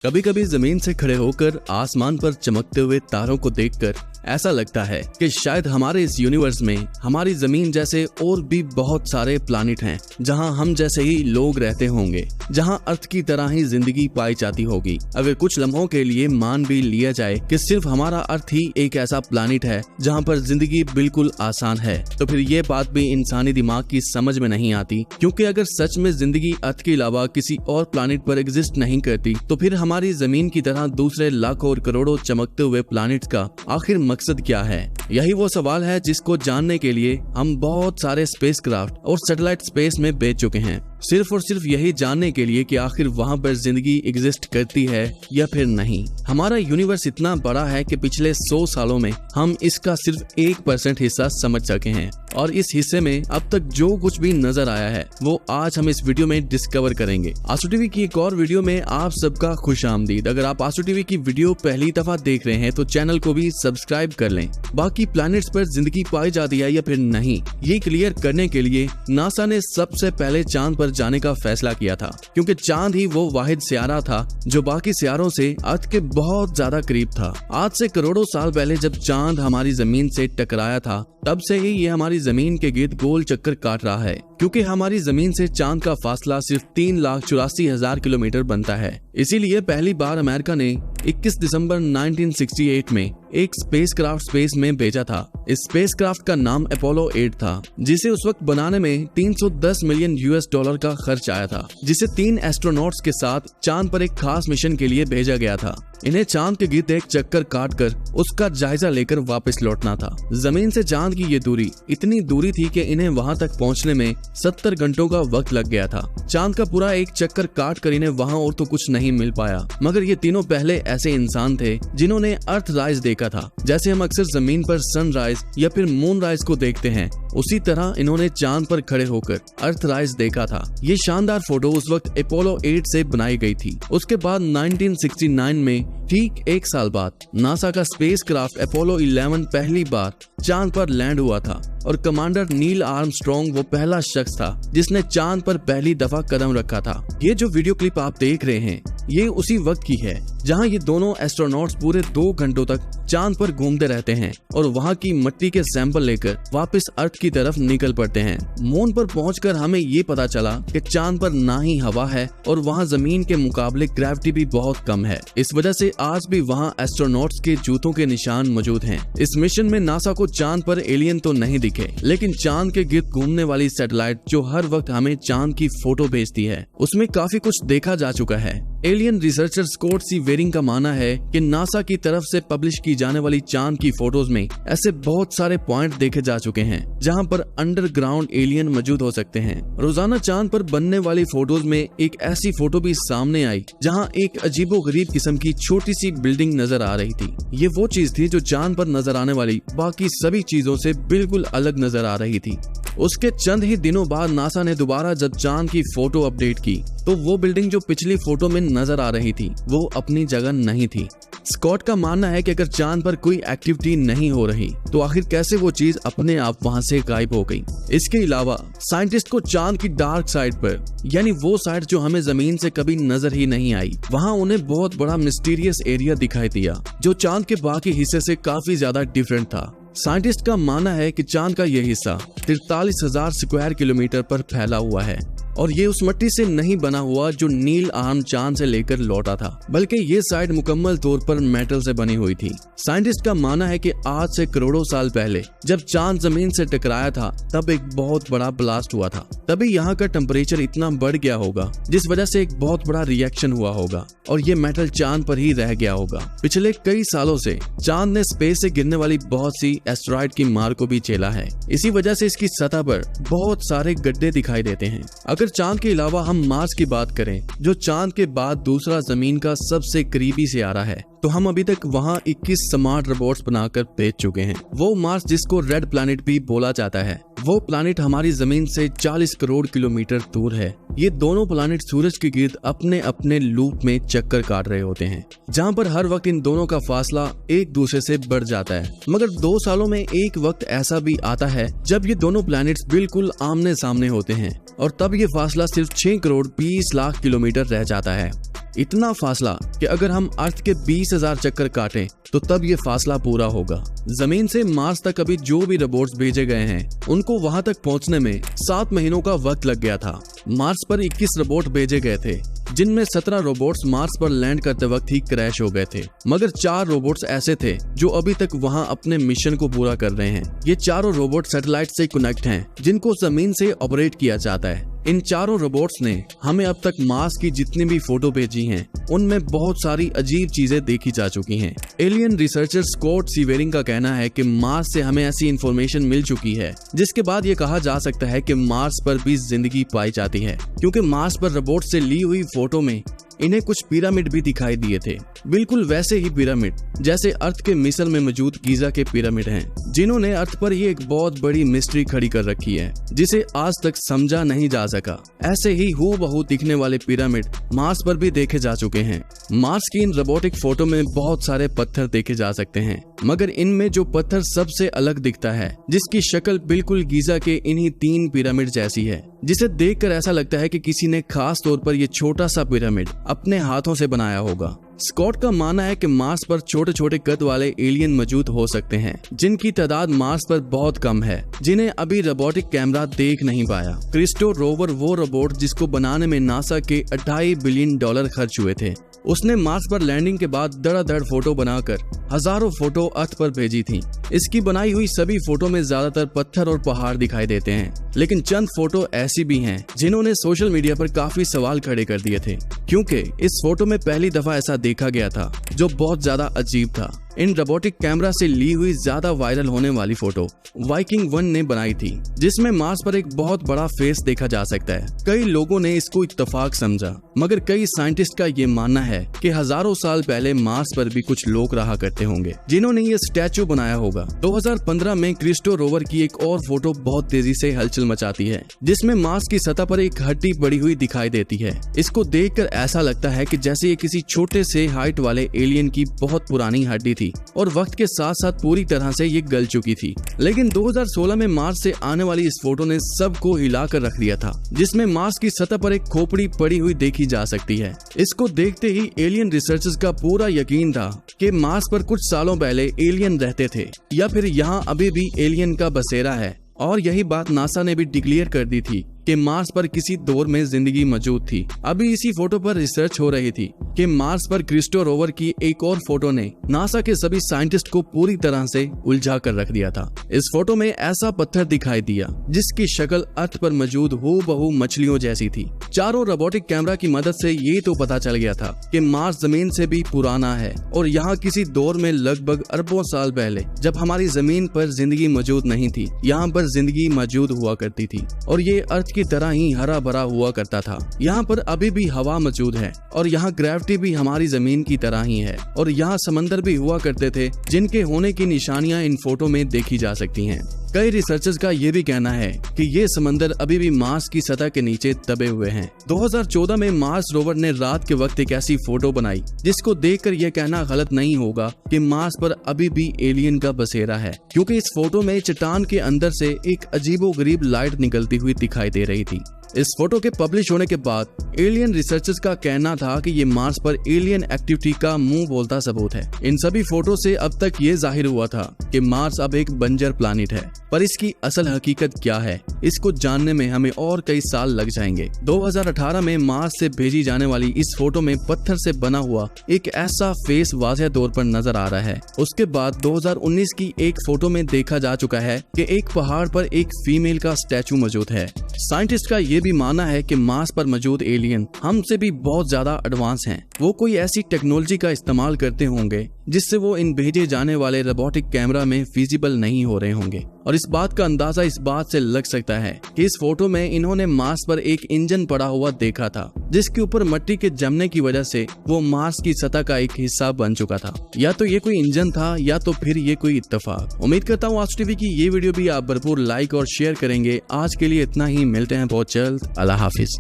कभी कभी जमीन से खड़े होकर आसमान पर चमकते हुए तारों को देखकर ऐसा लगता है कि शायद हमारे इस यूनिवर्स में हमारी जमीन जैसे और भी बहुत सारे प्लैनेट हैं जहां हम जैसे ही लोग रहते होंगे, जहां अर्थ की तरह ही जिंदगी पाई जाती होगी। अगर कुछ लम्हों के लिए मान भी लिया जाए कि सिर्फ हमारा अर्थ ही एक ऐसा प्लैनेट है जहां पर जिंदगी बिल्कुल आसान है, तो फिर ये बात भी इंसानी दिमाग की समझ में नहीं आती। क्योंकि अगर सच में जिंदगी अर्थ के अलावा किसी और प्लैनेट पर एग्जिस्ट नहीं करती, तो फिर हमारी जमीन की तरह दूसरे लाखों और करोड़ों चमकते हुए प्लैनेट्स का आखिर मकसद क्या है? यही वो सवाल है जिसको जानने के लिए हम बहुत सारे स्पेसक्राफ्ट और सैटेलाइट स्पेस में भेज चुके हैं, सिर्फ और सिर्फ यही जानने के लिए कि आखिर वहाँ पर जिंदगी एग्जिस्ट करती है या फिर नहीं। हमारा यूनिवर्स इतना बड़ा है कि पिछले 100 सालों में हम इसका सिर्फ 1% हिस्सा समझ सके हैं, और इस हिस्से में अब तक जो कुछ भी नजर आया है वो आज हम इस वीडियो में डिस्कवर करेंगे। आसू टीवी की एक और वीडियो में आप सबका खुशामदीद। अगर आप आसू टीवी की वीडियो पहली दफा देख रहे हैं तो चैनल को भी सब्सक्राइब कर लें। बाकी प्लैनेट्स पर जिंदगी पाई जाती है या फिर नहीं, ये क्लियर करने के लिए नासा ने सबसे पहले चांद पर जाने का फैसला किया था, क्योंकि चांद ही वो वाहिद सियारा था जो बाकी सियारों से अर्थ के बहुत ज्यादा करीब था। आज से करोड़ों साल पहले जब चांद हमारी जमीन से टकराया था, तब से ही ये हमारी जमीन के गिर्द गोल चक्कर काट रहा है। क्योंकि हमारी जमीन से चांद का फासला सिर्फ 3,84,000 किलोमीटर बनता है। इसीलिए पहली बार अमेरिका ने 21 दिसंबर 1968 में एक स्पेसक्राफ्ट स्पेस में भेजा था। इस स्पेसक्राफ्ट का नाम अपोलो 8 था, जिसे उस वक्त बनाने में 310 मिलियन $US का खर्च आया था, जिसे 3 एस्ट्रोनॉट्स के साथ चांद पर एक खास मिशन के लिए भेजा गया था। इन्हें चांद के गिर्द एक चक्कर काटकर उसका जायजा लेकर वापस लौटना था। जमीन से चांद की ये दूरी इतनी दूरी थी कि इन्हें वहां तक पहुंचने में 70 घंटों का वक्त लग गया था। चांद का पूरा एक चक्कर काट कर इन्हें वहां और तो कुछ नहीं मिल पाया, मगर ये तीनों पहले ऐसे इंसान थे जिन्होंने अर्थ राइज देखा था। जैसे हम अक्सर जमीन पर सनराइज या फिर मून राइज को देखते हैं, उसी तरह इन्होंने चांद पर खड़े होकर अर्थ राइज देखा था। ये शानदार फोटो उस वक्त अपोलो 8 से बनाई गई थी। उसके बाद 1969 में ठीक 1 साल बाद नासा का स्पेसक्राफ्ट अपोलो 11 पहली बार चांद पर लैंड हुआ था, और कमांडर नील आर्मस्ट्रॉन्ग वो पहला शख्स था जिसने चांद पर पहली दफा कदम रखा था। ये जो वीडियो क्लिप आप देख रहे हैं, ये उसी वक्त की है जहां ये दोनों एस्ट्रोनॉट्स पूरे 2 घंटों तक चांद पर घूमते रहते हैं और वहां की मिट्टी के सैंपल लेकर वापस अर्थ की तरफ निकल पड़ते हैं। मून पर पहुंचकर हमें ये पता चला कि चांद पर ना ही हवा है और वहां जमीन के मुकाबले ग्रेविटी भी बहुत कम है। इस वजह से आज भी वहां एस्ट्रोनॉट्स के जूतों के निशान मौजूद हैं। इस मिशन में नासा को चांद पर एलियन तो नहीं दिखे, लेकिन चांद के गिर्द घूमने वाली सैटेलाइट जो हर वक्त हमें चांद की फोटो भेजती है, उसमें काफी कुछ देखा जा चुका है। एलियन रिसर्चर स्कॉट सी वेरिंग का मानना है कि नासा की तरफ से पब्लिश की जाने वाली चांद की फोटोज में ऐसे बहुत सारे पॉइंट देखे जा चुके हैं जहां पर अंडरग्राउंड एलियन मौजूद हो सकते हैं। रोजाना चांद पर बनने वाली फोटोज में एक ऐसी फोटो भी सामने आई जहां एक अजीबोगरीब किस्म की छोटी सी बिल्डिंग नजर आ रही थी। ये वो चीज थी जो चांद पर नजर आने वाली बाकी सभी चीजों से बिल्कुल अलग नजर आ रही थी। उसके चंद ही दिनों बाद नासा ने दोबारा जब चांद की फोटो अपडेट की, तो वो बिल्डिंग जो पिछली फोटो में नजर आ रही थी वो अपनी जगह नहीं थी। स्कॉट का मानना है कि अगर चांद पर कोई एक्टिविटी नहीं हो रही तो आखिर कैसे वो चीज अपने आप वहां से गायब हो गई। इसके अलावा साइंटिस्ट को चांद की डार्क साइड पर, यानी वो साइड जो हमें जमीन से कभी नजर ही नहीं आई, वहां उन्हें बहुत बड़ा मिस्टीरियस एरिया दिखाई दिया जो चांद के बाकी हिस्से से काफी ज्यादा डिफरेंट था। साइंटिस्ट का मानना है कि चांद का यह हिस्सा 43,000 स्क्वायर किलोमीटर पर फैला हुआ है, और ये उस मिट्टी से नहीं बना हुआ जो नील आर्म चांद से लेकर लौटा था, बल्कि ये साइड मुकम्मल तौर पर मेटल से बनी हुई थी। साइंटिस्ट का मानना है कि आज से करोड़ों साल पहले जब चांद जमीन से टकराया था, तब एक बहुत बड़ा ब्लास्ट हुआ था। तभी यहाँ का टेम्परेचर इतना बढ़ गया होगा जिस वजह से एक बहुत बड़ा रिएक्शन हुआ होगा और ये मेटल चांद पर ही रह गया होगा। पिछले कई सालों से चांद ने स्पेस से गिरने वाली बहुत सी एस्टेरॉयड की मार को भी झेला है। इसी वजह से इसकी सतह पर बहुत सारे गड्ढे दिखाई देते हैं। अगर चांद के अलावा हम मार्स की बात करें, जो चांद के बाद दूसरा जमीन का सबसे करीबी सियारा है, तो हम अभी तक वहां 21 स्मार्ट रोबोट्स बनाकर भेज चुके हैं। वो मार्स जिसको रेड प्लैनेट भी बोला जाता है, वो प्लैनेट हमारी जमीन से 40 करोड़ किलोमीटर दूर है। ये दोनों प्लैनेट सूरज के गिर्द अपने अपने लूप में चक्कर काट रहे होते हैं, जहां पर हर वक्त इन दोनों का फासला एक दूसरे से बढ़ जाता है। मगर 2 सालों में एक वक्त ऐसा भी आता है जब ये दोनों प्लैनेट्स बिल्कुल आमने सामने होते हैं, और तब ये फासला सिर्फ 6 करोड़ 20 लाख किलोमीटर रह जाता है। इतना फासला कि अगर हम अर्थ के 20,000 चक्कर काटें तो तब ये फासला पूरा होगा। जमीन से मार्स तक अभी जो भी रोबोट्स भेजे गए हैं उनको वहां तक पहुंचने में 7 महीनों का वक्त लग गया था। मार्स पर 21 रोबोट भेजे गए थे, जिनमें 17 रोबोट्स मार्स पर लैंड करते वक्त ही क्रैश हो गए थे, मगर 4 रोबोट्स ऐसे थे जो अभी तक वहां अपने मिशन को पूरा कर रहे हैं। ये चारों रोबोट सैटेलाइट से कनेक्ट हैं, जिनको जमीन से ऑपरेट किया जाता है। इन चारों रोबोट्स ने हमें अब तक मार्स की जितनी भी फोटो भेजी हैं, उनमें बहुत सारी अजीब चीजें देखी जा चुकी हैं। एलियन रिसर्चर स्कॉट सीवेरिंग का कहना है कि मार्स से हमें ऐसी इंफॉर्मेशन मिल चुकी है जिसके बाद ये कहा जा सकता है कि मार्स पर भी जिंदगी पाई जाती है, क्योंकि मार्स पर रोबोट से ली हुई फोटो में इन्हें कुछ पिरामिड भी दिखाई दिए थे, बिल्कुल वैसे ही पिरामिड जैसे अर्थ के मिस्र में मौजूद गीजा के पिरामिड हैं, जिन्होंने अर्थ पर ये एक बहुत बड़ी मिस्ट्री खड़ी कर रखी है जिसे आज तक समझा नहीं जा सका। ऐसे ही हूबहू दिखने वाले पिरामिड मार्स पर भी देखे जा चुके हैं। मार्स की इन रोबोटिक फोटो में बहुत सारे पत्थर देखे जा सकते हैं, मगर इनमें जो पत्थर सबसे अलग दिखता है, जिसकी शक्ल बिल्कुल गीजा के इन्हीं 3 पिरामिड जैसी है, जिसे देखकर ऐसा लगता है कि किसी ने खास तौर पर ये छोटा सा पिरामिड अपने हाथों से बनाया होगा। स्कॉट का मानना है कि मार्स पर छोटे छोटे कद वाले एलियन मौजूद हो सकते हैं, जिनकी तादाद मार्स पर बहुत कम है, जिन्हें अभी रोबोटिक कैमरा देख नहीं पाया। क्रिस्टो रोवर वो रोबोट जिसको बनाने में नासा के $2.5 बिलियन खर्च हुए थे, उसने मार्स पर लैंडिंग के बाद धड़ाधड़ फोटो बनाकर हजारों फोटो अर्थ पर भेजी थी। इसकी बनाई हुई सभी फोटो में ज्यादातर पत्थर और पहाड़ दिखाई देते हैं, लेकिन चंद फोटो ऐसी भी हैं जिन्होंने सोशल मीडिया पर काफी सवाल खड़े कर दिए थे, क्योंकि इस फोटो में पहली दफा ऐसा देखा गया था जो बहुत ज्यादा अजीब था। इन रोबोटिक कैमरा से ली हुई ज्यादा वायरल होने वाली फोटो वाइकिंग 1 ने बनाई थी, जिसमें मार्स पर एक बहुत बड़ा फेस देखा जा सकता है। कई लोगों ने इसको इत्तेफाक समझा, मगर कई साइंटिस्ट का ये मानना है कि हजारों साल पहले मार्स पर भी कुछ लोग रहा करते होंगे जिन्होंने ये स्टैचू बनाया होगा। 2015 में क्रिस्टो रोवर की एक और फोटो बहुत तेजी से हलचल मचाती है, जिसमें मार्स की सतह पर एक हड्डी पड़ी हुई दिखाई देती है। इसको देखकर ऐसा लगता है कि जैसे ये किसी छोटे से हाइट वाले एलियन की बहुत पुरानी हड्डी थी और वक्त के साथ साथ पूरी तरह से ये गल चुकी थी। लेकिन 2016 में मार्स से आने वाली इस फोटो ने सबको हिला कर रख दिया था, जिसमें मार्स की सतह पर एक खोपड़ी पड़ी हुई देखी जा सकती है। इसको देखते ही एलियन रिसर्चर्स का पूरा यकीन था कि मार्स पर कुछ सालों पहले एलियन रहते थे, या फिर यहाँ अभी भी एलियन का बसेरा है। और यही बात नासा ने भी डिक्लेयर कर दी थी कि मार्स पर किसी दौर में जिंदगी मौजूद थी। अभी इसी फोटो पर रिसर्च हो रही थी कि मार्स पर क्रिस्टो रोवर की एक और फोटो ने नासा के सभी साइंटिस्ट को पूरी तरह से उलझा कर रख दिया था। इस फोटो में ऐसा पत्थर दिखाई दिया जिसकी शक्ल अर्थ पर मौजूद हूबहू मछलियों जैसी थी। चारों रोबोटिक कैमरा की मदद से ये तो पता चल गया था कि मार्स जमीन से भी पुराना है और यहाँ किसी दौर में लगभग अरबों साल पहले, जब हमारी जमीन पर जिंदगी मौजूद नहीं थी, यहाँ पर जिंदगी मौजूद हुआ करती थी और ये अर्थ की तरह ही हरा भरा हुआ करता था। यहाँ पर अभी भी हवा मौजूद है और यहाँ ग्रेविटी भी हमारी जमीन की तरह ही है और यहाँ समंदर भी हुआ करते थे, जिनके होने की निशानियां इन फोटो में देखी जा सकती हैं। कई रिसर्चर्स का ये भी कहना है कि ये समंदर अभी भी मार्स की सतह के नीचे दबे हुए हैं। 2014 में मार्स रोवर ने रात के वक्त एक ऐसी फोटो बनाई जिसको देखकर यह कहना गलत नहीं होगा कि मार्स पर अभी भी एलियन का बसेरा है, क्योंकि इस फोटो में चट्टान के अंदर से एक अजीबोगरीब लाइट निकलती हुई दिखाई दे रही थी। इस फोटो के पब्लिश होने के बाद एलियन रिसर्चर्स का कहना था कि ये मार्स पर एलियन एक्टिविटी का मुंह बोलता सबूत है। इन सभी फोटो से अब तक ये जाहिर हुआ था कि मार्स अब एक बंजर प्लैनेट है, पर इसकी असल हकीकत क्या है, इसको जानने में हमें और कई साल लग जाएंगे। 2018 में मार्स से भेजी जाने वाली इस फोटो में पत्थर से बना हुआ एक ऐसा फेस वाज़ेह तौर पर नजर आ रहा है। उसके बाद 2019 की एक फोटो में देखा जा चुका है कि एक पहाड़ पर एक फीमेल का स्टैचू मौजूद है। साइंटिस्ट का ये भी मानना है कि मार्स पर मौजूद एलियन हमसे भी बहुत ज्यादा एडवांस हैं। वो कोई ऐसी टेक्नोलॉजी का इस्तेमाल करते होंगे जिससे वो इन भेजे जाने वाले रोबोटिक कैमरा में फिजिबल नहीं हो रहे होंगे। और इस बात का अंदाजा इस बात से लग सकता है कि इस फोटो में इन्होंने मार्स पर एक इंजन पड़ा हुआ देखा था, जिसके ऊपर मिट्टी के जमने की वजह से वो मार्स की सतह का एक हिस्सा बन चुका था। या तो ये कोई इंजन था या तो फिर ये कोई इत्तेफाक। उम्मीद करता हूँ आज टीवी की ये वीडियो भी आप भरपूर लाइक और शेयर करेंगे। आज के लिए इतना ही, मिलते हैं बहुत जल्द। अल्लाह हाफिज।